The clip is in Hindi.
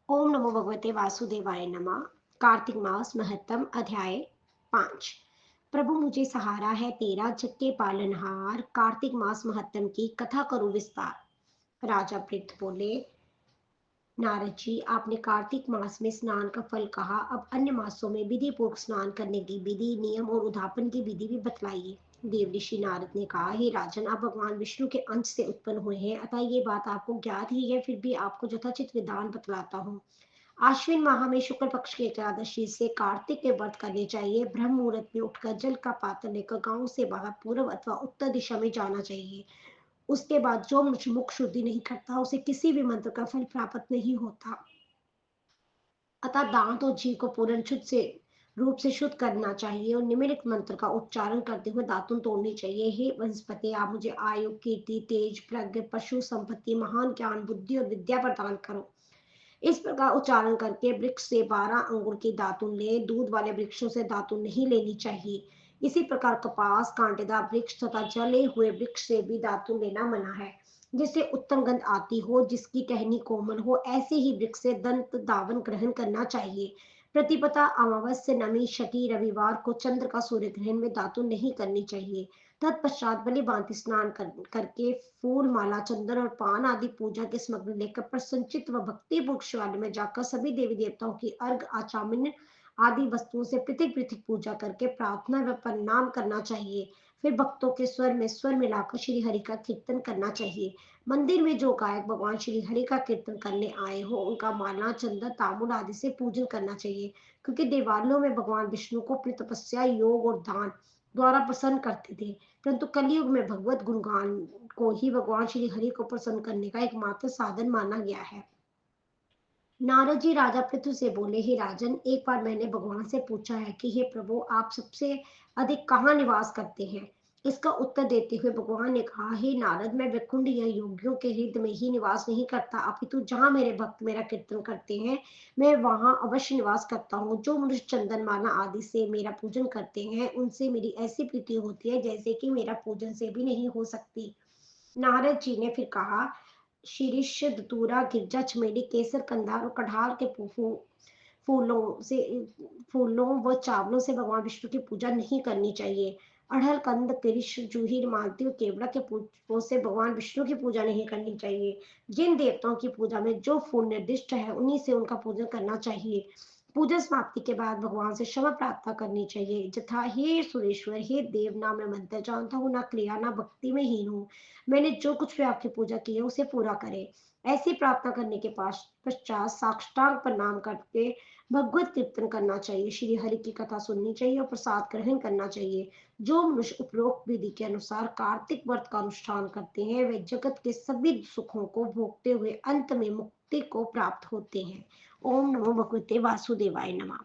ओम नमो भगवते वासुदेवाय नमः। कार्तिक मास महत्तम अध्याय 5। प्रभु मुझे सहारा है तेरा जग के पालनहार। कार्तिक मास महत्तम की कथा करूं विस्तार। राजा पृथ बोले, नारद जी, आपने कार्तिक मास में स्नान का फल कहा, अब अन्य मासों में विधि पूर्वक स्नान करने की विधि, नियम और उद्यापन की विधि भी बतलाइए। देव ऋषि नारद ने कहा, हे राजन, आप भगवान विष्णु के अंश से उत्पन्न हुए हैं, अतः ये बात आपको ज्ञात ही है, फिर भी आपको यथोचित विधान बतलाता हूँ। आश्विन माह में शुक्ल पक्ष की एकादशी से कार्तिक के व्रत करने चाहिए। ब्रह्म मुहूर्त में उठकर जल का पात्र लेकर गांव से बाहर पूर्व अथवा उत्तर दिशा में जाना चाहिए। उसके बाद जो मुख शुद्धि नहीं करता, उसे किसी भी मंत्र का फल प्राप्त नहीं होता। अतः दांत और जीभ को पूर्ण शुद्ध से रूप से शुद्ध करना चाहिए और निम्नलिखित मंत्र का उच्चारण करते हुए दातुन तोड़नी चाहिए। हे वनस्पति, आप मुझे आयु, कीर्ति, तेज, प्रज्ञ, पशु संपत्ति, महान ज्ञान, बुद्धि और विद्या प्रदान करो। इस प्रकार उच्चारण करके वृक्ष से 12 अंगुर की दातुन ले। दूध वाले वृक्षों से दातुन नहीं लेनी चाहिए। इसी प्रकार कपास, कांटेदार वृक्ष तथा जले हुए वृक्ष से भी दातुन लेना मना है, जिससे उत्तम गंध आती हो, जिसकी टहनी कोमल हो, ऐसे ही वृक्ष से दंत दावन ग्रहण करना चाहिए। प्रतिपदा, अमावस्या, नमी, छठी, रविवार को चंद्र का सूर्य ग्रहण में दातुन नहीं करनी चाहिए। तत्पश्चात भली भांति स्नान करके फूल माला, चंदन और पान आदि पूजा के सामग्री लेकर प्रसन्नचित्त व भक्ति पूर्वक शिवालय में जाकर सभी देवी देवताओं की अर्घ, आचामन आदि वस्तुओं से पृथक पृथक पूजा करके प्रार्थना व प्रणाम करना चाहिए। फिर भक्तों के स्वर मिलाकर श्री हरि का कीर्तन करना चाहिए। मंदिर में जो गायक भगवान श्री हरि का कीर्तन करने आए हो, उनका माला, चंदन, तांबूल आदि से पूजन करना चाहिए, क्योंकि देवालयों में भगवान विष्णु को अपनी तपस्या, योग और दान द्वारा प्रसन्न करते थे। परंतु कलयुग में भगवत गुणगान को ही भगवान श्री हरि को प्रसन्न करने का एकमात्र साधन माना गया है। नारद जी राजा पृथु से बोले, हे राजन, एक बार मैंने भगवान से पूछा है कि हे प्रभु, आप सबसे अधिक कहाँ निवास करते हैं। इसका उत्तर देते हुए भगवान ने कहा, हे नारद, मैं वैकुंठ या योगियों के हृदय में ही निवास नहीं करता, अपितु जहाँ मेरे भक्त मेरा कीर्तन करते हैं, मैं वहां अवश्य निवास करता हूँ। जो मनुष्य चंदन माला आदि से मेरा पूजन करते हैं, उनसे मेरी ऐसी प्रीति होती है जैसे कि मेरा पूजन से भी नहीं हो सकती। नारद जी ने फिर कहा, शीर्ष, धतूरा, गिरजा, चमेली, केसर, कंधार और कटहल के फूलों से फूलों व चावलों से भगवान विष्णु की पूजा नहीं करनी चाहिए। अड़हल, कंद, कृष, जूही, मालती और केवड़ा के पुष्पों से भगवान विष्णु की पूजा नहीं करनी चाहिए। जिन देवताओं की पूजा में जो फूल निर्दिष्ट है, उन्हीं से उनका पूजन करना चाहिए। पूजा समाप्ति के बाद भगवान से क्षमा प्रार्थना करनी चाहिए, यथा, हे सुरेश्वर, हे देव, ना मैं मंत्र जानता हूँ, ना क्रिया, ना भक्ति में हीन हूँ। मैंने जो कुछ भी आपकी पूजा की है, उसे पूरा करें। ऐसी प्रार्थना करने के पश्चात साष्टांग प्रणाम करके भगवत कीर्तन करना चाहिए, श्री हरि की कथा सुननी चाहिए और प्रसाद ग्रहण करना चाहिए। जो मनुष्य उपरोक्त विधि के अनुसार कार्तिक व्रत का अनुष्ठान करते हैं, वे जगत के सभी सुखों को भोगते हुए अंत में मुक्ति को प्राप्त होते हैं। ओम नमो भगवते वासुदेवाय नमः।